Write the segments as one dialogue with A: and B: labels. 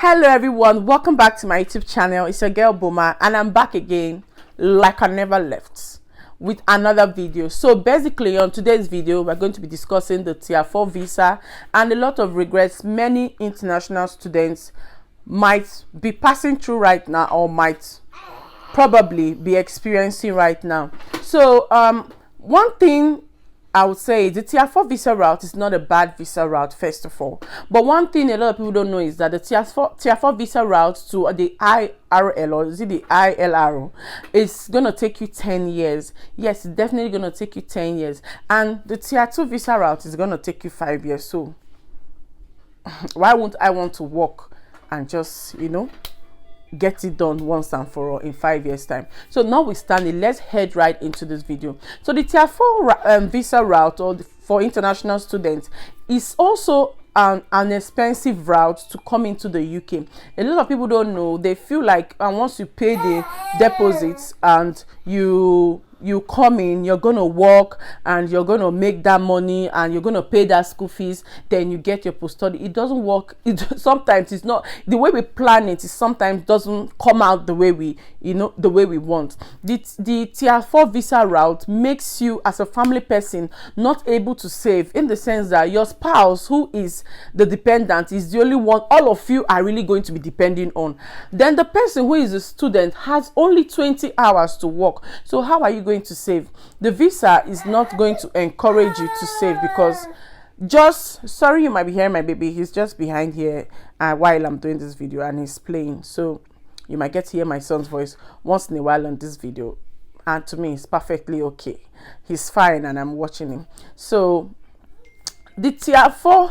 A: Hello everyone, welcome back to my YouTube channel. It's your girl Boma and I'm back again like I never left with another video. So basically on today's video we're going to be discussing the Tier 4 visa and a lot of regrets many international students might be passing through right now or might probably be experiencing right now. So one thing I would say the Tier 4 visa route is not a bad visa route, first of all. But one thing a lot of people don't know is that the Tier 4 visa route to the IRL, or is it the ILR, is going to take you 10 years. Yes, it's definitely going to take you 10 years. And the Tier 2 visa route is going to take you 5 years. So why wouldn't I want to work and just, get it done once and for all in 5 years time? So notwithstanding, let's head right into this video. So the Tier 4 visa route for international students is also an expensive route to come into the UK. A lot of people don't know. They feel like once you pay the deposits and you come in, you're gonna work and you're gonna make that money and you're gonna pay that school fees, then you get your post-study. It doesn't work. Sometimes it's not the way we plan it. It sometimes doesn't come out the way we the way we want. The Tier 4 visa route makes you as a family person not able to save, in the sense that your spouse, who is the dependent, is the only one all of you are really going to be depending on. Then the person who is a student has only 20 hours to work. So how are you going to save? The visa is not going to encourage you to save, because sorry, you might be hearing my baby. He's just behind here while I'm doing this video and he's playing, so you might get to hear my son's voice once in a while on this video, and to me it's perfectly okay. He's fine and I'm watching him. So the Tier 4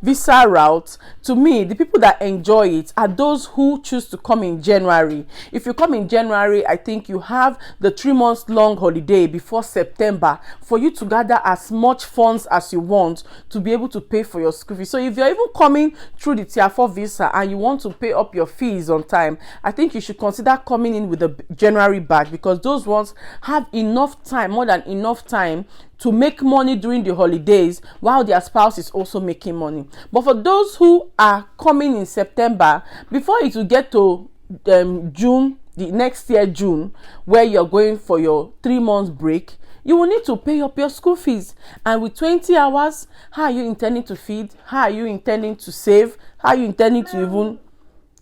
A: visa route, to me, the people that enjoy it are those who choose to come in January. If you come in January, I think you have the 3 months long holiday before September for you to gather as much funds as you want to be able to pay for your school fees. So if you're even coming through the Tier 4 visa and you want to pay up your fees on time, I think you should consider coming in with the January batch, because those ones have enough time, more than enough time, to make money during the holidays while their spouse is also making money. But for those who are coming in September, before it will get to June, the next year June, where you're going for your 3 months break, you will need to pay up your school fees. And with 20 hours, how are you intending to feed? How are you intending to save? How are you intending to even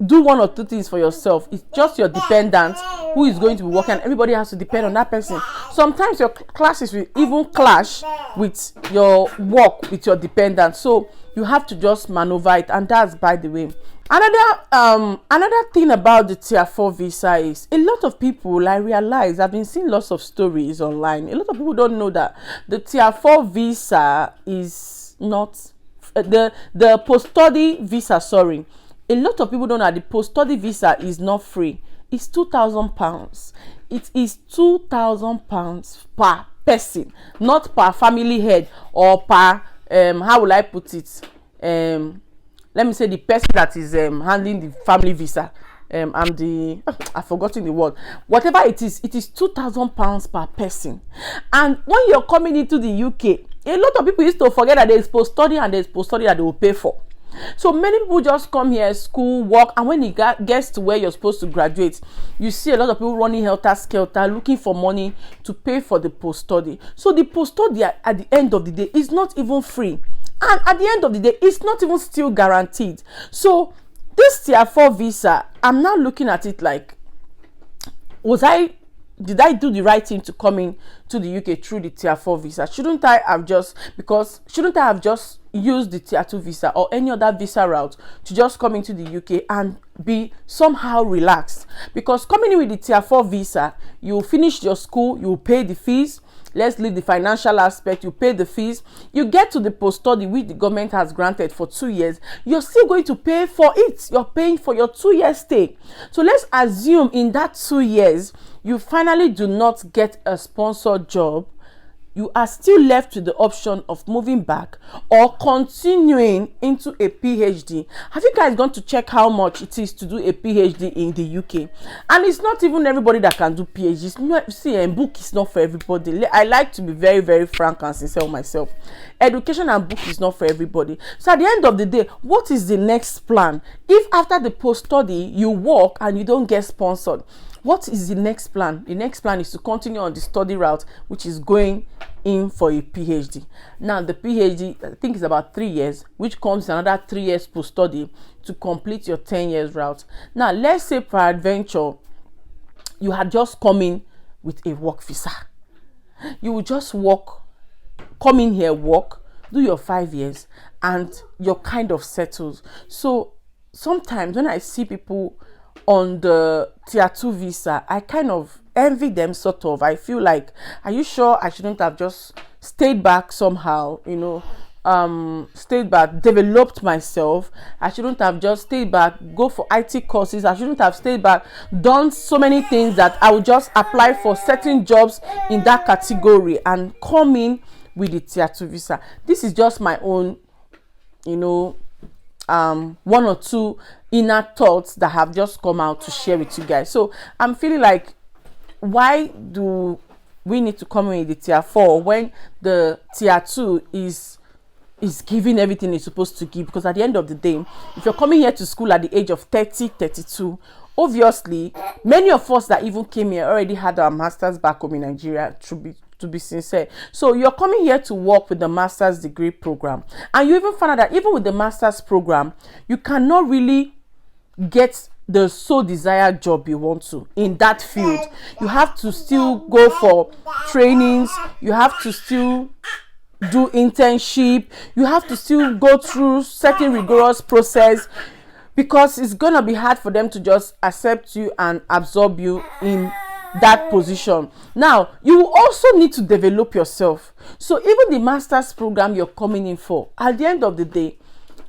A: do 1 or 2 things for yourself? It's just your dependent who is going to be working, and everybody has to depend on that person. Sometimes your classes will even clash with your work with your dependent, so you have to just maneuver it. And that's, by the way, another thing about the Tier 4 visa is a lot of people, I realize, I've been seeing lots of stories online, a lot of people don't know that the Tier 4 visa is not the post-study visa, sorry. A lot of people don't know that the post-study visa is not free. It's £2,000. It is £2,000 per person, not per family head or per how will I put it? Let me say the person that is handling the family visa. I've forgotten the word. Whatever it is £2,000 per person. And when you're coming into the UK, a lot of people used to forget that there is post-study and there is post-study that they will pay for. So many people just come here, school, work, and when it gets to where you're supposed to graduate, you see a lot of people running helter-skelter, looking for money to pay for the post-study. So the post-study at the end of the day is not even free. And at the end of the day, it's not even still guaranteed. So this Tier 4 visa, I'm now looking at it like, did I do the right thing to come in to the UK through the Tier 4 visa? Shouldn't I have just used the Tier 2 visa or any other visa route to just come into the UK and be somehow relaxed? Because coming in with the Tier 4 visa, you finish your school, you pay the fees. Let's leave the financial aspect. You pay the fees. You get to the post-study, which the government has granted for 2 years. You're still going to pay for it. You're paying for your 2-year stay. So let's assume in that 2 years, you finally do not get a sponsored job. you are still left with the option of moving back or continuing into a PhD. Have you guys gone to check how much it is to do a PhD in the UK? And it's not even everybody that can do PhDs. See, a book is not for everybody. I like to be very, very frank and sincere with myself. Education and book is not for everybody. So at the end of the day, what is the next plan? If after the post-study you work and you don't get sponsored, what is the next plan? The next plan is to continue on the study route, which is going in for a PhD. Now, the PhD, I think, is about 3 years, which comes another 3 years post-study to complete your 10 years route. Now, let's say peradventure, you had just come in with a work visa. You will just work, come in here, work, do your 5 years, and you're kind of settled. So sometimes when I see people on the tier 2 visa, I kind of envy them, sort of. I feel like, are you sure I shouldn't have just stayed back somehow, stayed back, developed myself? I shouldn't have just stayed back, go for IT courses. I shouldn't have stayed back, done so many things that I would just apply for certain jobs in that category and come in with the tier 2 visa. This is just my own, one or two inner thoughts that have just come out to share with you guys. So I'm feeling like, why do we need to come in with the tier 4 when the tier 2 is giving everything it's supposed to give? Because at the end of the day, if you're coming here to school at the age of 30, 32, obviously many of us that even came here already had our masters back home in Nigeria, to be sincere. So you're coming here to work with the master's degree program, and you even found out that even with the master's program, you cannot really get the so desired job you want to in that field. You have to still go for trainings, you have to still do internship, you have to still go through certain rigorous process, because it's gonna be hard for them to just accept you and absorb you in that position. Now, you also need to develop yourself. So even the master's program you're coming in for, at the end of the day,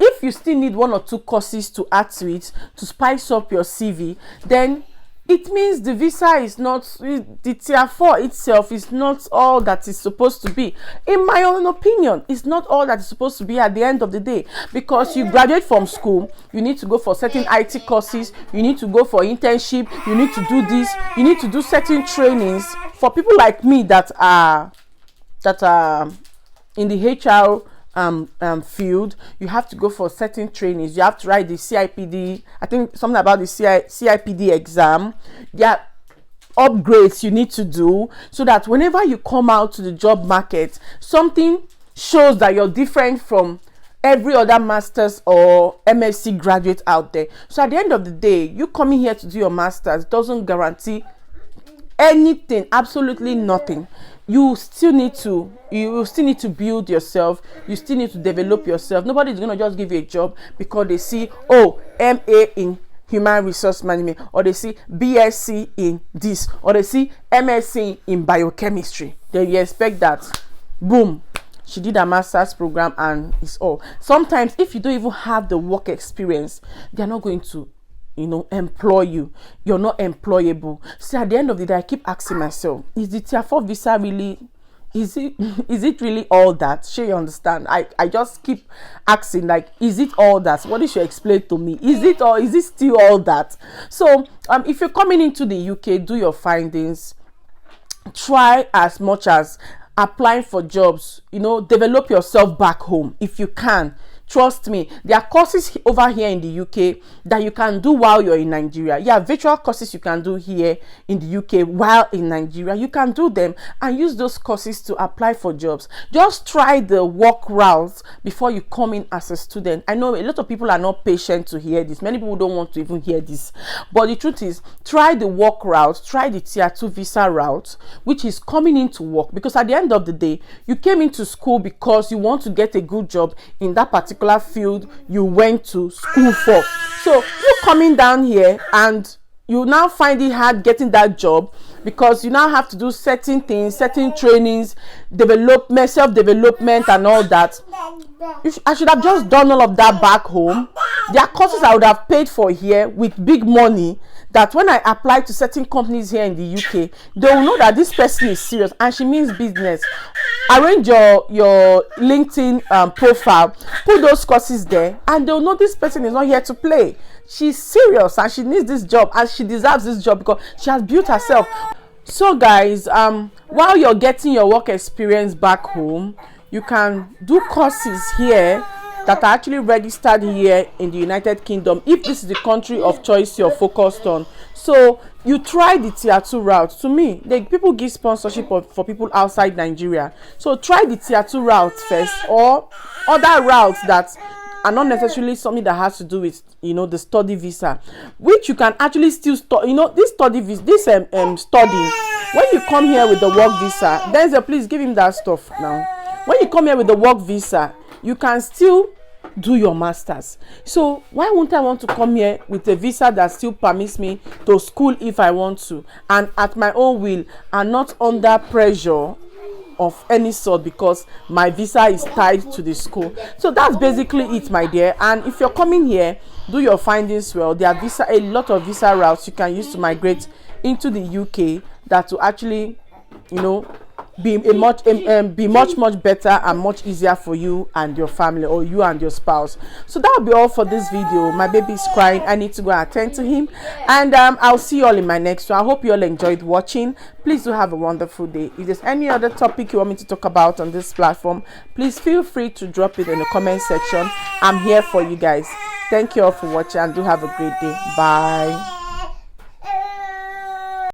A: if you still need 1 or 2 courses to add to it, to spice up your CV, then it means the visa is not, the tier 4 itself is not all that is supposed to be. In my own opinion, it's not all that is supposed to be at the end of the day, because you graduate from school, you need to go for certain IT courses, you need to go for internship, you need to do this, you need to do certain trainings. For people like me that are in the HR field, you have to go for certain trainings. You have to write the CIPD, I think something about the CIPD exam. There are upgrades you need to do, so that whenever you come out to the job market, something shows that you're different from every other master's or MSc graduate out there. So at the end of the day, you coming here to do your master's doesn't guarantee anything, absolutely nothing. You still need to build yourself, you still need to develop yourself. Nobody's gonna just give you a job because they see, oh, MA in human resource management, or they see BSc in this, or they see MSc in biochemistry. Then you expect that, boom, she did a master's program and it's all. Sometimes if you don't even have the work experience, they're not going to employ you. You're not employable. So at the end of the day, I keep asking myself, is the tier 4 visa really, is it really all that? Sure, you understand? I just keep asking, like, is it all that? What did you explain to me? Is it still all that? So if you're coming into the UK, do your findings, try as much as applying for jobs, develop yourself back home if you can. Trust me, there are courses over here in the UK that you can do while you're in Nigeria. Yeah, virtual courses you can do here in the UK while in Nigeria. You can do them and use those courses to apply for jobs. Just try the work routes before you come in as a student. I know a lot of people are not patient to hear this. Many people don't want to even hear this. But the truth is, try the work route, try the tier 2 visa route, which is coming into work. Because at the end of the day, you came into school because you want to get a good job in that particular field you went to school for. So you coming down here and you now find it hard getting that job, because you now have to do certain things, certain trainings, development, self-development and all that. I should have just done all of that back home. There are courses I would have paid for here with big money, that when I apply to certain companies here in the UK, they will know that this person is serious and she means business. Arrange your LinkedIn profile, put those courses there, and they'll know this person is not here to play. She's serious and she needs this job and she deserves this job because she has built herself. So guys, while you're getting your work experience back home, you can do courses here that are actually registered here in the United Kingdom, if this is the country of choice you're focused on. So you try the tier 2 route. To me, people give sponsorship for people outside Nigeria, so try the tier 2 route first, or other routes that are not necessarily something that has to do with, you know, the study visa, which you can actually still study. You know, this study visa, this study, when you come here with the work visa, then please give him that stuff now. When you come here with the work visa, you can still do your masters. So why won't I want to come here with a visa that still permits me to school if I want to, and at my own will, and not under pressure of any sort because my visa is tied to the school? So that's basically it, my dear. And if you're coming here, do your findings well. There are a lot of visa routes you can use to migrate into the UK that will actually, you know, be much better and much easier for you and your family, or you and your spouse. So that will be all for this video. My baby is crying. I need to go and attend to him, and I'll see you all in my next one. I hope you all enjoyed watching. Please do have a wonderful day. If there's any other topic you want me to talk about on this platform, please feel free to drop it in the comment section. I'm here for you guys. Thank you all for watching, and do have a great day. Bye.